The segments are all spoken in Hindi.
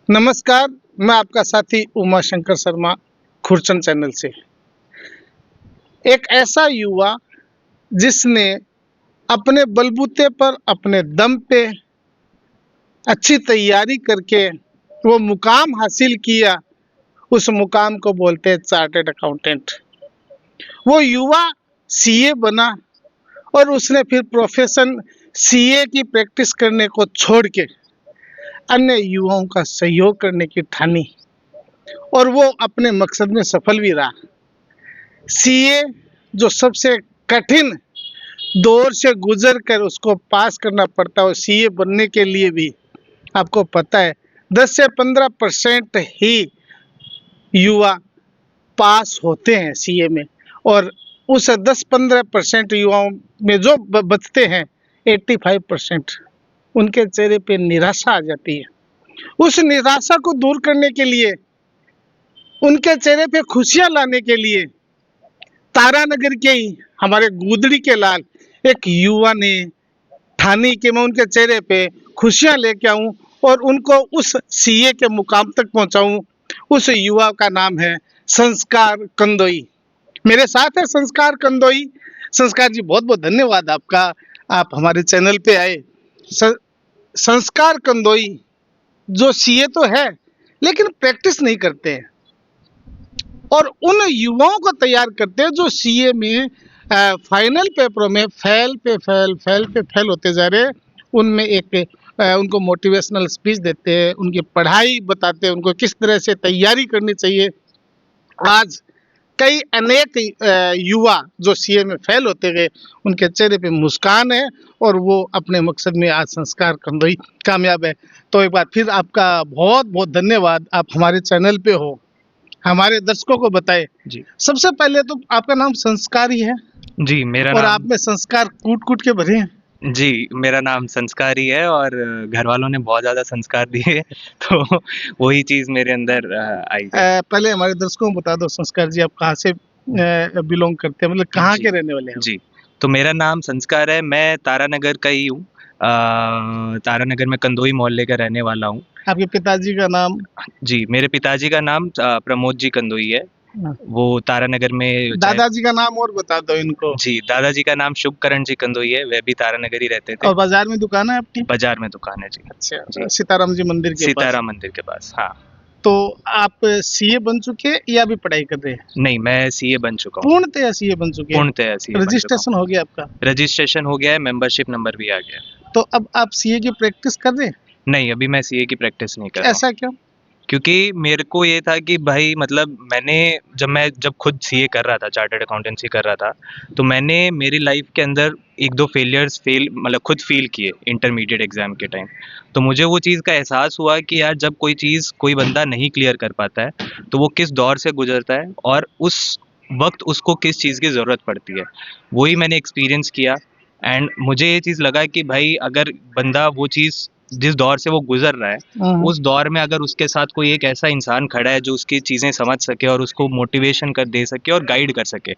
नमस्कार, मैं आपका साथी उमा शंकर शर्मा खुरचन चैनल से। एक ऐसा युवा जिसने अपने बलबूते पर अपने दम पे अच्छी तैयारी करके वो मुकाम हासिल किया, उस मुकाम को बोलते हैं चार्टर्ड अकाउंटेंट। वो युवा सीए बना और उसने फिर प्रोफेशन सीए की प्रैक्टिस करने को छोड़ के अन्य युवाओं का सहयोग करने की ठानी और वो अपने मकसद में सफल भी रहा। सीए जो सबसे कठिन दौर से गुजर कर उसको पास करना पड़ता है, और सीए बनने के लिए भी आपको पता है 10 से 15% ही युवा पास होते हैं सीए में, और उस 10-15% युवाओं में जो बचते हैं 85% उनके चेहरे पे निराशा आ जाती है। उस निराशा को दूर करने के लिए, उनके चेहरे पे खुशियां लाने के लिए तारानगर के ही हमारे गुदड़ी के लाल एक युवा ने ठानी कि मैं उनके चेहरे पे खुशियां लेके आऊं और उनको उस सीए के मुकाम तक पहुंचाऊं। उस युवा का नाम है संस्कार कंदोई। मेरे साथ है संस्कार कंदोई। संस्कार जी, बहुत बहुत धन्यवाद आपका, आप हमारे चैनल पे आए। संस्कार कंदोई जो सीए तो है लेकिन प्रैक्टिस नहीं करते हैं, और उन युवाओं को तैयार करते हैं जो सीए में फाइनल पेपरों में फेल पे फेल होते जा रहे हैं। उनमें एक उनको मोटिवेशनल स्पीच देते हैं, उनकी पढ़ाई बताते हैं, उनको किस तरह से तैयारी करनी चाहिए। आज कई अनेक युवा जो सीए में फेल होते गए, उनके चेहरे पे मुस्कान है और वो अपने मकसद में आज संस्कार कंदोई कामयाब है। तो एक बार फिर आपका बहुत बहुत धन्यवाद, आप हमारे चैनल पे हो, हमारे दर्शकों को बताए। जी सबसे पहले तो आपका नाम संस्कार ही है जी मेरा और नाम आप में संस्कार कूट कूट के भरे हैं। जी मेरा नाम संस्कार ही है और घर वालों ने बहुत ज़्यादा संस्कार दिए तो वही चीज़ मेरे अंदर आई है। पहले हमारे दर्शकों को बता दो संस्कार जी, आप कहाँ से बिलोंग करते हैं, मतलब कहाँ जी के रहने वाले हैं? जी तो मेरा नाम संस्कार है, मैं तारानगर का ही हूँ। तारानगर में कंदोई मोहल्ले का रहने वाला हूँ। आपके पिताजी का नाम? जी, मेरे पिताजी का नाम प्रमोद जी कंदोई है। हाँ। वो तारानगर में दादाजी का नाम और बता दो इनको। जी, दादाजी का नाम शुभकरण जी कंदोई है, वह भी तारानगर ही रहते थे। और बाजार में दुकान है आपकी? बाजार में दुकान है जी। अच्छा, जी, सीताराम जी मंदिर के पास। सीताराम मंदिर के पास, हाँ। तो आप सीए बन चुके हैं या भी पढ़ाई कर रहे हैं? नहीं, मैं सीए बन चुका हूँ। पूर्णतया सीए बन चुके हैं? पूर्णतः सीए बन चुका रजिस्ट्रेशन हो गया आपका? हूँ। रजिस्ट्रेशन हो गया है, मेंबरशिप नंबर भी आ गया है। तो अब आप सीए की प्रैक्टिस कर रहे हैं? नहीं, अभी मैं सीए की प्रैक्टिस नहीं कर रहा हूँ। ऐसा क्यों? क्योंकि मेरे को ये था कि भाई मतलब मैं जब खुद सीए कर रहा था, चार्टर्ड अकाउंटेंसी कर रहा था, तो मैंने मेरी लाइफ के अंदर 1-2 फेल मतलब खुद फील किए इंटरमीडिएट एग्जाम के टाइम। तो मुझे वो चीज़ का एहसास हुआ कि यार जब कोई बंदा नहीं क्लियर कर पाता है, तो वो किस दौर से गुजरता है और उस वक्त उसको किस चीज़ की ज़रूरत पड़ती है। वही मैंने एक्सपीरियंस किया एंड मुझे ये चीज़ लगा कि भाई अगर बंदा वो चीज़ जिस दौर से वो गुजर रहा है, उस दौर में अगर उसके साथ कोई एक ऐसा इंसान खड़ा है जो उसकी चीज़ें समझ सके और उसको मोटिवेशन कर दे सके और गाइड कर सके।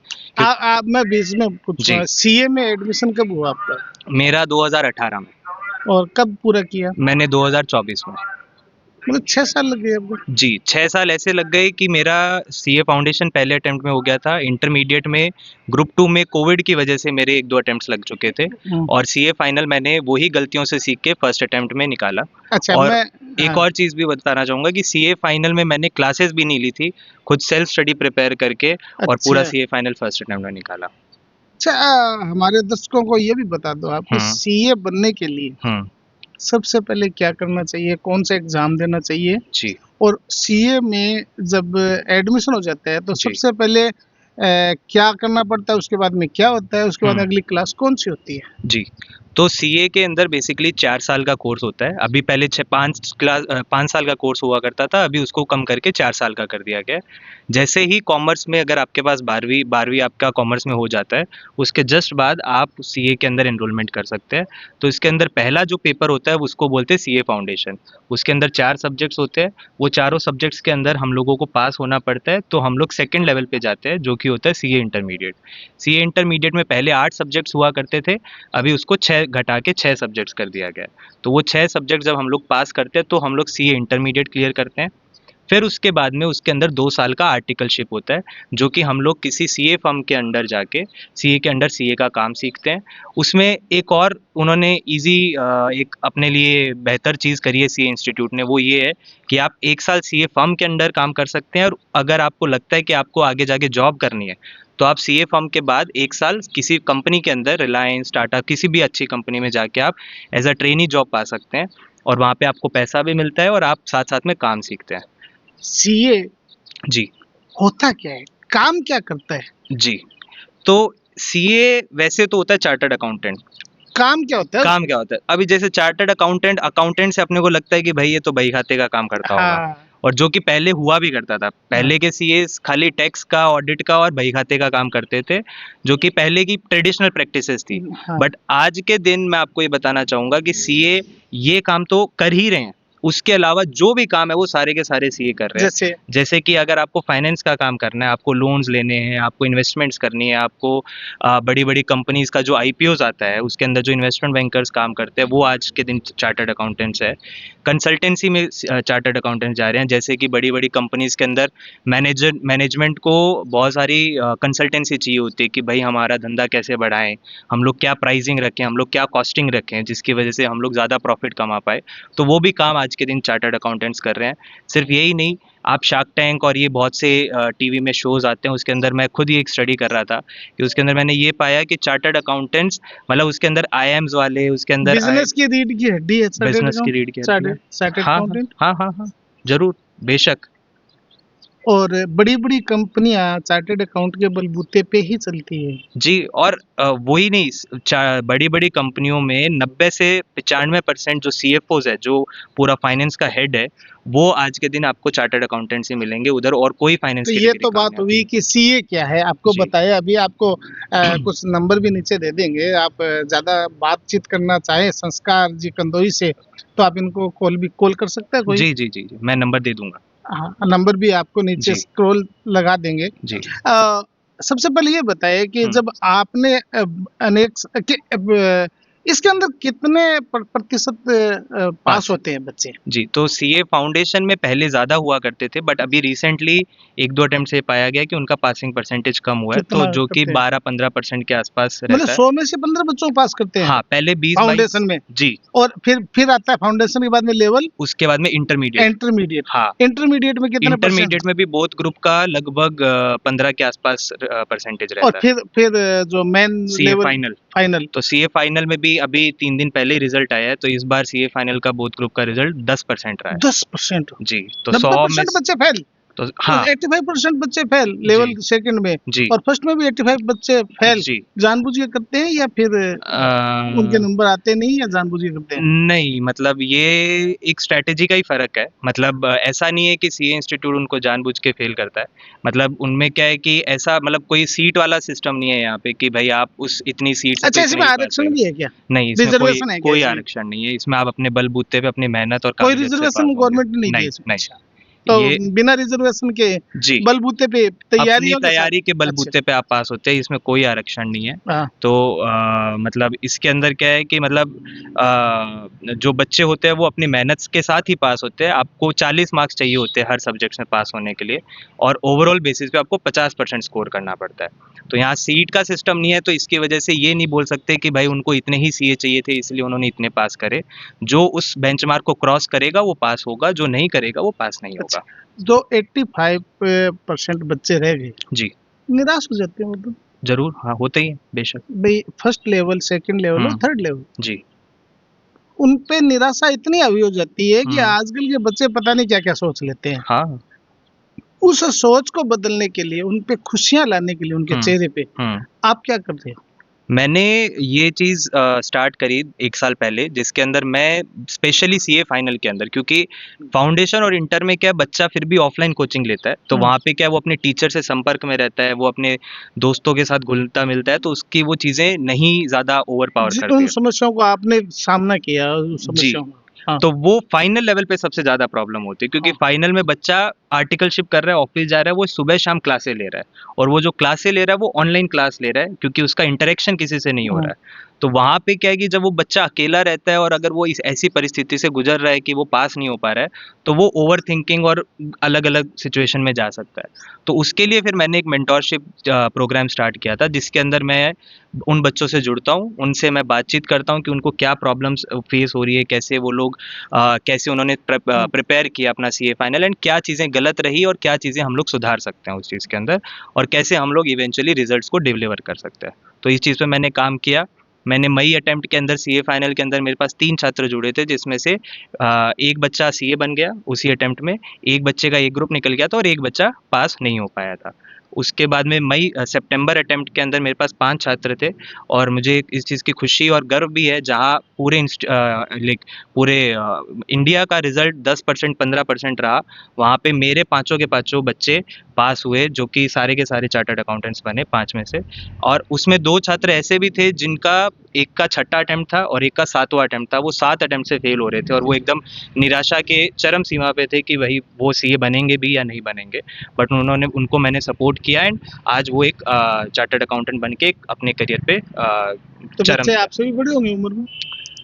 मैं बीच में पूछूंगा, सीए में एडमिशन कब हुआ आपका? मेरा 2018 में। और कब पूरा किया? मैंने 2024 में। मतलब 6 साल लग गए आपको? जी, 6 साल ऐसे लग गए कि मेरा सीए फाउंडेशन पहले अटेम्प्ट में हो गया था। इंटरमीडिएट में ग्रुप 2 में कोविड की वजह से मेरे 1-2 अटेम्प्ट्स लग चुके थे और सीए फाइनल मैंने वही गलतियों से सीख के फर्स्ट अटेम्प्ट में निकाला। अच्छा, और मैं एक और चीज़ भी बताना चाहूँगा कि सीए फाइनल में मैंने क्लासेस भी नहीं ली थी, खुद सेल्फ स्टडी प्रिपेयर करके और पूरा सीए फाइनल फर्स्ट अटेम्प्ट में निकाला। अच्छा, हमारे दर्शकों को ये भी बता दो आप, सीए बनने के लिए सबसे पहले क्या करना चाहिए, कौन सा एग्जाम देना चाहिए जी, और सीए में जब एडमिशन हो जाता है तो सबसे पहले क्या करना पड़ता है, उसके बाद में क्या होता है, उसके बाद अगली क्लास कौन सी होती है? जी, तो सीए के अंदर बेसिकली 4 साल का कोर्स होता है। अभी पहले 5 साल का कोर्स हुआ करता था, अभी उसको कम करके 4 साल का कर दिया गया है। जैसे ही कॉमर्स में अगर आपके पास 12वीं आपका कॉमर्स में हो जाता है, उसके जस्ट बाद आप सीए के अंदर एनरोलमेंट कर सकते हैं। तो इसके अंदर पहला जो पेपर होता है उसको बोलते हैं सीए फाउंडेशन। उसके अंदर 4 सब्जेक्ट्स होते हैं, वो चारों सब्जेक्ट्स के अंदर हम लोगों को पास होना पड़ता है, तो हम लोग सेकंड लेवल पे जाते हैं जो कि होता है सीए इंटरमीडिएट। सीए इंटरमीडिएट में पहले 8 सब्जेक्ट्स हुआ करते थे, अभी उसको 6 घटा के 6 सब्जेक्ट्स कर दिया गया है। तो वो 6 सब्जेक्ट जब हम लोग पास करते हैं तो हम लोग सीए इंटरमीडिएट क्लियर करते हैं। फिर उसके बाद में उसके अंदर 2 साल का आर्टिकलशिप होता है, जो कि हम लोग किसी सीए फर्म के अंडर जाके सीए के अंडर सीए का काम सीखते हैं। उसमें एक और उन्होंने ईज़ी एक अपने लिए बेहतर चीज़ करी है सीए इंस्टीट्यूट ने, वो ये है कि आप 1 साल सीए फर्म के अंडर काम कर सकते हैं और अगर आपको लगता है कि आपको आगे जाके जॉब करनी है, तो आप सीए फर्म के बाद 1 साल किसी कंपनी के अंदर रिलायंस, टाटा किसी भी अच्छी कंपनी में जाके आप एज़ अ ट्रेनी जॉब पा सकते हैं और वहाँ पे आपको पैसा भी मिलता है और आप साथ-साथ में काम सीखते हैं। सीए जी, होता क्या है, काम क्या करता है, जी। तो सीए वैसे तो होता है चार्टर्ड अकाउंटेंट। काम क्या होता है काम क्या होता है? अभी जैसे चार्टर्ड अकाउंटेंट से अपने को लगता है कि भाई ये तो बही खाते का काम करता होगा, हाँ और जो कि पहले हुआ भी करता था। पहले के सीएस खाली टैक्स का, ऑडिट का और बही खाते का काम करते थे, जो कि पहले की ट्रेडिशनल प्रैक्टिसेस थी। हाँ बट आज के दिन मैं आपको ये बताना चाहूँगा कि सीए ये काम तो कर ही रहे हैं। उसके अलावा जो भी काम है वो सारे के सारे सीए कर रहे हैं। जैसे जैसे कि अगर आपको फाइनेंस का काम करना है, आपको लोन्स लेने हैं, आपको इन्वेस्टमेंट्स करनी है, आपको बड़ी-बड़ी कंपनीज़ का जो आईपीओज़ आता है, उसके अंदर जो इन्वेस्टमेंट बैंकर्स काम करते हैं, वो आज के दिन चार्टर्ड अकाउंटेंट्स है। कंसल्टेंसी में चार्टर्ड अकाउंटेंट्स जा रहे हैं, जैसे कि बड़ी-बड़ी कंपनीज़ के अंदर मैनेजमेंट को बहुत सारी कंसल्टेंसी चाहिए होती है कि भाई हमारा धंधा कैसे बढ़ाएँ, हम लोग क्या प्राइसिंग रखें, हम लोग क्या कॉस्टिंग रखें, जिसकी वजह से हम लोग ज़्यादा प्रॉफिट कमा पाएँ। तो वो भी काम आज के दिन चार्टर्ड अकाउंटेंट्स कर रहे हैं। सिर्फ यही नहीं, आप शार्क टैंक और ये बहुत से टीवी में शोज़ आते हैं, उसके अंदर मैं खुद ही एक स्टडी कर रहा था कि उसके अंदर मैंने ये पाया कि चार्टर्ड अकाउंटेंट्स मतलब उसके अंदर आईएएम्स वाले, उसके अंदर बिजनेस की रीढ़ की हड्डी है चार्टर्ड बिजनेस की अकाउंट, रीढ़ की हड्डी है। चार्टर्ड हाँ, अकाउंटेंट। हाँ, हाँ, हाँ, ज़रूर, बेशक। और बड़ी-बड़ी कंपनियां चार्टर्ड अकाउंट के बलबूते पे ही चलती है। जी, और वही नहीं, बड़ी-बड़ी कंपनियों में 90 से 95% जो सीएफओज़ है, जो पूरा फाइनेंस का हेड है, वो आज के दिन आपको चार्टर्ड अकाउंटेंट से मिलेंगे उधर, और कोई फाइनेंस तो की ये डिग्री तो काम बात नहीं हुई आती। कि सीए क्या है, आपको जी। बताया। अभी आपको कुछ नंबर भी नीचे दे देंगे। आप ज़्यादा बातचीत करना चाहें संस्कार जी कंदोई से, तो आप इनको कॉल कर सकते हैं कोई। जी, जी, जी, जी, मैं नंबर दे दूँगा। हाँ, नंबर भी आपको नीचे जी, स्क्रॉल लगा देंगे। जी, सबसे पहले ये बताइए कि हुँ। जब आपने अनेक इसके अंदर कितने प्रतिशत पास पास। होते हैं बच्चे? जी, तो सीए फाउंडेशन में पहले ज़्यादा हुआ करते थे, बट अभी रिसेंटली 1-2 अटेम्प्ट से पाया गया कि उनका पासिंग परसेंटेज कम हुआ है, तो कितना जो कि करते हैं? 12-15% के आसपास मतलब रहता है। 100 में से 15 बच्चों को पास करते हैं हाँ, पहले 20-22। फाउंडेशन में। जी, और फिर आता है फाउंडेशन के बाद में लेवल उसके बाद में इंटरमीडिएट। इंटरमीडिएट। हाँ, इंटरमीडिएट में कितने परसेंट? इंटरमीडिएट में भी बोथ ग्रुप का लगभग 15 के आसपास परसेंटेज और रहता है। फिर जो main CA level final. Final तो सीए फाइनल में भी अभी 3 दिन पहले ही रिजल्ट आया है, तो इस बार सीए फाइनल का बोथ ग्रुप का रिजल्ट 10% रहा है। 10%, जी, तो 100 में 90% बच्चे फेल। तो हाँ, 85% बच्चे फेल लेवल जी, सेकंड में, जी, और फर्स्ट में भी 85 बच्चे फेल। जी। जानबूझ के करते हैं या फिर उनके अ, नंबर आते नहीं, या जानबूझ के करते हैं? नहीं, मतलब ये एक स्ट्रैटेजी का ही फ़र्क है। मतलब ऐसा नहीं है कि सीए इंस्टीट्यूट उनको जानबूझ के फ़ेल करता है। मतलब उनमें क्या है कि ऐसा मतलब कोई सीट वाला सिस्टम नहीं है यहाँ पे कि भई आप उस इतनी सीट से तो अच्छा, इतने इसमें ही पास आरक्षण होएगा। भी है क्या? नहीं, इसमें कोई रिजर्वेशन है क्या कोई इसमें? आरक्षण नहीं है। इसमें आप अपने बलबूते पे, अपनी मेहनत और कोई काबिलियत से पास रिजर्वेशन होंगे। गवर्नमेंट ने नहीं दिया नहीं, इसमें? नहीं। अच्छा। तो ये बिना रिजर्वेशन के जी। बलबूते पे अपनी तैयारियों के साथ? तैयारी के अच्छा। बलबूते पे आप पास होते हैं, इसमें कोई आरक्षण नहीं है। हाँ। तो मतलब इसके अंदर क्या है कि मतलब जो बच्चे होते हैं वो अपनी मेहनत के साथ ही पास होते हैं। आपको 40 मार्क्स चाहिए होते हैं हर सब्जेक्ट्स में पास होने के लिए, और ओवरऑल बेसिस पे आपको 50% स्कोर करना पड़ता है। तो यहाँ सीट का सिस्टम नहीं है, तो इसकी वजह से ये नहीं बोल सकते कि भाई उनको इतने ही सीए चाहिए थे इसलिए उन्होंने इतने पास करे। जो उस बेंचमार्क को क्रॉस करेगा वो पास होगा, जो नहीं करेगा वो पास नहीं अच्छा, होगा। जो 85% बच्चे रह गए, जी, निराश हो जाते हैं मतलब, ज़रूर। हाँ, होते ही हैं, बेशक। भाई फर्स्ट लेवल, सेकंड लेवल और हुँ, थर्ड लेवल, जी। उन पे निराशा इतनी हावी हो जाती है कि हुँ, आजकल के बच्चे पता नहीं क्या क्या सोच लेते हैं। हाँ। उस सोच को बदलने के लिए, उन पे खुशियां लाने के लिए उनके हुँ, चेहरे पे, हुँ। आप क्या करते हो? मैंने ये चीज़ स्टार्ट करी 1 साल पहले, जिसके अंदर मैं स्पेशली सीए फाइनल के अंदर, क्योंकि फाउंडेशन और इंटर में क्या है, बच्चा फिर भी ऑफलाइन कोचिंग लेता है, तो हम्म। वहाँ पे क्या है वो अपने टीचर से संपर्क में रहता है, वो अपने दोस्तों के साथ घुलता-मिलता है, तो उसकी वो चीज़ें नहीं ज़्यादा ओवर पावर करती उन है। समस्याओं को आपने सामना किया, उन जी। समस्याओं का। हाँ। तो वो फाइनल लेवल पे सबसे ज़्यादा प्रॉब्लम होती है, क्योंकि हाँ। फाइनल में बच्चा आर्टिकलशिप कर रहा है, ऑफिस जा रहा है, वो सुबह शाम क्लासे ले रहा है, और वो जो क्लासे ले रहा है वो ऑनलाइन क्लास ले रहा है, क्योंकि उसका इंटरेक्शन किसी से नहीं हो रहा है। तो वहाँ पे क्या है कि जब वो बच्चा अकेला रहता है और अगर वो इस ऐसी परिस्थिति से गुजर रहा है कि वो पास नहीं हो पा रहा है, तो वो ओवर थिंकिंग और अलग अलग सिचुएशन में जा सकता है। तो उसके लिए फिर मैंने एक मेंटोरशिप प्रोग्राम स्टार्ट किया था, जिसके अंदर मैं उन बच्चों से जुड़ता हूँ, उनसे मैं बातचीत करता हूँ कि उनको क्या प्रॉब्लम्स फेस हो रही है, कैसे वो लोग कैसे उन्होंने प्रिपेयर किया अपना सीए फाइनल, एंड क्या चीज़ें गलत रही और क्या चीज़ें हम लोग सुधार सकते हैं उस चीज़ के अंदर, और कैसे हम लोग इवेंचुअली रिजल्ट्स को डिलीवर कर सकते हैं। तो इस चीज़ पे मैंने काम किया। मैंने मई अटेम्प्ट के अंदर सीए फाइनल के अंदर मेरे पास 3 छात्र जुड़े थे, जिसमें से एक बच्चा सीए बन गया उसी अटेम्प्ट में, एक बच्चे का एक ग्रुप निकल गया था और एक बच्चा पास नहीं हो पाया था। उसके बाद में सितंबर अटेम्प्ट के अंदर मेरे पास 5 छात्र थे, और मुझे इस चीज़ की खुशी और गर्व भी है, जहाँ पूरे इंडिया का रिजल्ट 10% 15% रहा, वहाँ पे मेरे पाँचों के पाँचों बच्चे पास हुए, जो कि सारे के सारे चार्टर्ड अकाउंटेंट्स बने 5 में से। और उसमें 2 छात्र ऐसे भी थे जिनका एक का छठा अटेम्प्ट था और एक का 7वां अटेम्प्ट था, वो 7 अटेम्प्ट से फेल हो रहे थे और वो एकदम निराशा के चरम सीमा पे थे कि वही वो सीए बनेंगे भी या नहीं बनेंगे। बट उनको मैंने सपोर्ट किया, एंड आज वो एक चार्टर्ड अकाउंटेंट बन के अपने करियर पे तो चरम बच्चे आपसे भी बड़े होंगे उम्र में?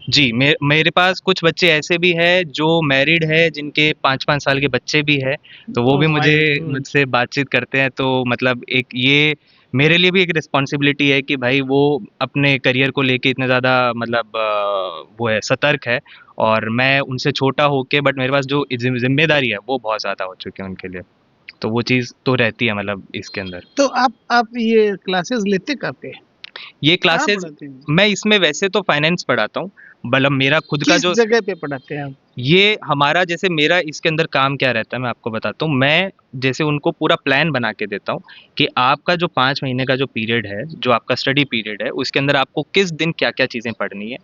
जी, मेरे पास कुछ बच्चे ऐसे भी हैं जो मैरिड है, जिनके 5-5 साल के बच्चे भी हैं, तो वो भी ओह माय गॉड। मुझसे बातचीत करते हैं। तो मतलब एक ये मेरे लिए भी एक रिस्पॉन्सिबिलिटी है कि भाई वो अपने करियर को लेके इतने ज़्यादा मतलब वो है, सतर्क है, और मैं उनसे छोटा होके बट मेरे पास जो ज़िम्मेदारी है वो बहुत ज़्यादा हो चुकी है उनके लिए। तो वो चीज़ तो रहती है मतलब इसके अंदर। तो आप ये क्लासेस लेते कहाँ पे? ये कहाँ क्लासेस पढ़ाते हैं? मैं इसमें वैसे तो फाइनेंस पढ़ाता हूँ, मतलब मेरा खुद का किस जो जगह पे पढ़ाते हैं आप? ये हमारा जैसे मेरा इसके अंदर काम क्या रहता है मैं आपको बताता हूँ। मैं जैसे उनको पूरा प्लान बना के देता हूँ कि आपका जो 5 महीने का जो पीरियड है, जो आपका स्टडी पीरियड है, उसके अंदर आपको किस दिन क्या-क्या चीज़ें पढ़नी है।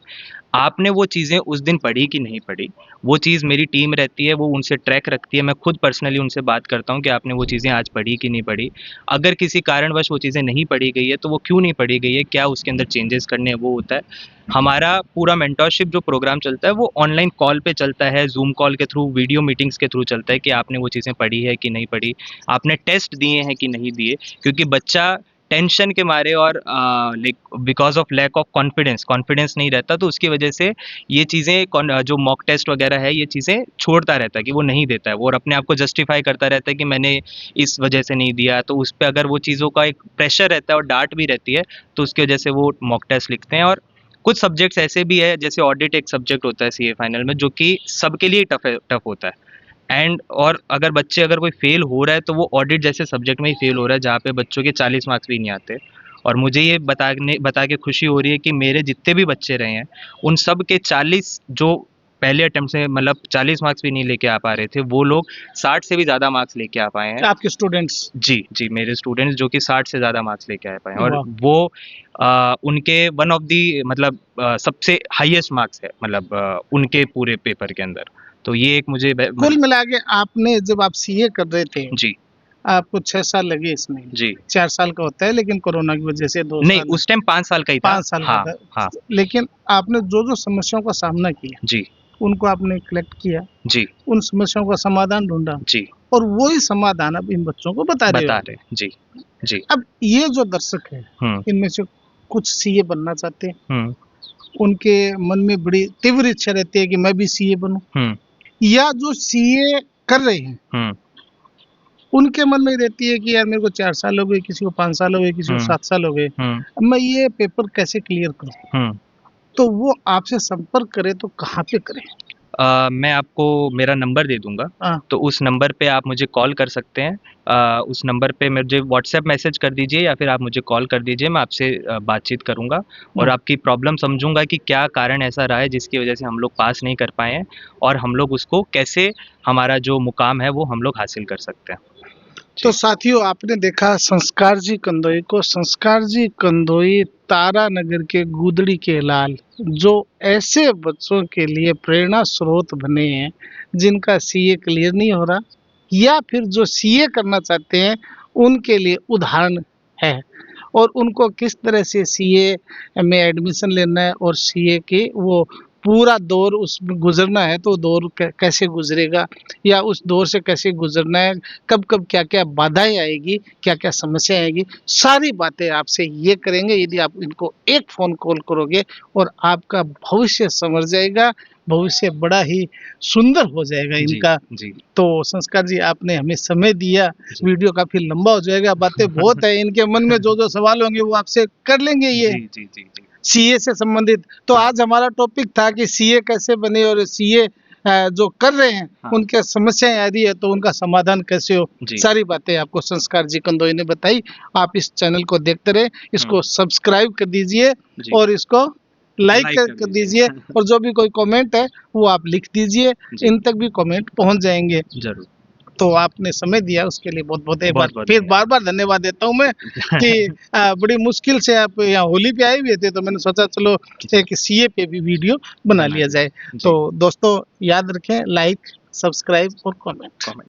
आपने वो चीज़ें उस दिन पढ़ी कि नहीं पढ़ी, वो चीज़ मेरी टीम रहती है, वो उनसे ट्रैक रखती है। मैं खुद पर्सनली उनसे बात करता हूँ कि आपने वो चीज़ें आज पढ़ी कि नहीं पढ़ी। अगर किसी कारणवश वो चीज़ें नहीं पढ़ी गई है, तो वो क्यों नहीं पढ़ी गई है, क्या उसके अंदर चेंजेस करने हैं, वो होता है। हमारा पूरा मेंटरशिप जो प्रोग्राम चलता है, वो ऑनलाइन कॉल पे चलता है, ज़ूम कॉल के थ्रू, वीडियो मीटिंग्स के थ्रू चलता है कि आपने वो चीज़ें पढ़ी है कि नहीं पढ़ी, आपने टेस्ट दिए हैं कि नहीं दिए। क्योंकि बच्चा टेंशन के मारे और like because of lack of confidence नहीं रहता, तो उसकी वजह से ये चीज़ें जो मॉक टेस्ट वगैरह है, ये चीज़ें छोड़ता रहता है कि वो नहीं देता है वो, और अपने आप को जस्टिफाई करता रहता है कि मैंने इस वजह से नहीं दिया। तो उस पे अगर वो चीज़ों का एक प्रेशर रहता है और डांट भी रहती है, तो उसकी वजह से वो मॉक टेस्ट लिखते हैं। और कुछ सब्जेक्ट्स ऐसे भी है, जैसे ऑडिट एक सब्जेक्ट होता है सीए फाइनल में, जो कि सबके लिए टफ होता है। और अगर कोई फेल हो रहा है, तो वो ऑडिट जैसे सब्जेक्ट में ही फेल हो रहा है, जहाँ पे बच्चों के 40 मार्क्स भी नहीं आते। और मुझे ये बता के खुशी हो रही है कि मेरे जितने भी बच्चे रहे हैं, उन सब के 40 जो पहले अटेम्प्ट से मतलब 40 मार्क्स भी नहीं लेके आ पा रहे थे, वो लोग 60 से भी ज़्यादा मार्क्स लेके आ पाए हैं। आपके स्टूडेंट्स? जी, जी, मेरे स्टूडेंट्स जो कि 60 से ज़्यादा मार्क्स लेके आ पाए हैं, और वाह! वो उनके वन ऑफ दी मतलब सबसे हाईएस्ट मार्क्स है, मतलब उनके पूरे पेपर के अंदर। तो ये एक मुझे कुल मिला के आपने जब आप सीए कर रहे थे, जी, आपको 6 साल लगे इसमें। जी। 4 साल का होता है लेकिन कोरोना की वजह से 2 नहीं, साल, उस टाइम 5 साल का ही था। 5 साल का हाँ, था। हाँ। लेकिन आपने जो-जो समस्याओं का सामना किया, जी, उनको आपने कलेक्ट किया, जी, उन समस्याओं का समाधान ढूँढा जी। और वही समाधान अब इन बच्चों को बता रहे बता हो। रहे हैं। जी, जी। अब ये जो दर्शक हैं, हुँ, इनमें से कुछ सीए बनना चाहते हैं, हुँ, उनके मन में बड़ी तीव्र इच्छा रहती है कि मैं भी सीए बनूँ, हुँ, या जो सीए कर रहे हैं, हुँ, उनके मन में रहती है कि यार मेरे को 4 साल हो गए, किसी को 5 साल हो गए, किसी को हुँ, 7 साल हो गए, हुँ, अब मैं ये पेपर कैसे क्लियर करूँ? हुँ। तो वो आपसे संपर्क करे तो कहाँ पे करें? मैं आपको मेरा नंबर दे दूँगा, हाँ, तो उस नंबर पे आप मुझे कॉल कर सकते हैं। उस नंबर पे मुझे व्हाट्सएप मैसेज कर दीजिए या फिर आप मुझे कॉल कर दीजिए, मैं आपसे बातचीत करूँगा और हुँ। आपकी प्रॉब्लम समझूँगा कि क्या कारण ऐसा रहा है जिसकी वजह से हम लोग पास नहीं कर पाए हैं, और हम लोग उसको कैसे, हमारा जो मुकाम है वो हम लोग हासिल कर सकते हैं। तो जी, साथियों, आपने देखा संस्कार जी कंदोई को। संस्कार जी कंदोई तारा नगर के गुदड़ी के लाल, जो ऐसे बच्चों के लिए प्रेरणा स्रोत बने हैं जिनका सीए क्लियर नहीं हो रहा, या फिर जो सीए करना चाहते हैं उनके लिए उदाहरण है, और उनको किस तरह से सीए में एडमिशन लेना है और सीए के वो पूरा दौर उसमें गुजरना है तो दौर कैसे गुजरेगा, या उस दौर से कैसे गुजरना है, कब कब क्या क्या बाधाएं आएगी, क्या क्या समस्या आएगी, सारी बातें आपसे ये करेंगे यदि आप इनको एक फ़ोन कॉल करोगे, और आपका भविष्य संवर जाएगा, भविष्य बड़ा ही सुंदर हो जाएगा जी इनका। जी तो संस्कार जी, आपने हमें समय दिया, जी वीडियो काफ़ी लंबा हो जाएगा, बातें बहुत है, इनके मन में जो जो सवाल होंगे वो आपसे कर लेंगे ये जी जी जी जी सीए से संबंधित। तो हाँ। आज हमारा टॉपिक था कि सीए कैसे बने, और सीए जो कर रहे हैं हाँ। उनके समस्याएं आ रही है तो उनका समाधान कैसे हो, जी सारी बातें आपको संस्कार जी कंदोई ने बताई। आप इस चैनल को देखते रहे, इसको सब्सक्राइब कर दीजिए जी और इसको लाइक लाइक कर कर दीजिए। दीजिए, और जो भी कोई कमेंट है वो आप लिख दीजिए, जी इन तक भी कमेंट पहुंच जाएंगे। जरूर तो आपने समय दिया उसके लिए बहुत बहुत एक बार बहुत बहुत फिर धन्यवाद। बार बार धन्यवाद देता हूँ मैं कि बड़ी मुश्किल से आप यहाँ होली पे आए हुए थे, तो मैंने सोचा चलो जी एक सीए पे भी वीडियो बना बना लिया लिया जाए। जी तो दोस्तों याद रखें, लाइक, सब्सक्राइब और कमेंट। कमेंट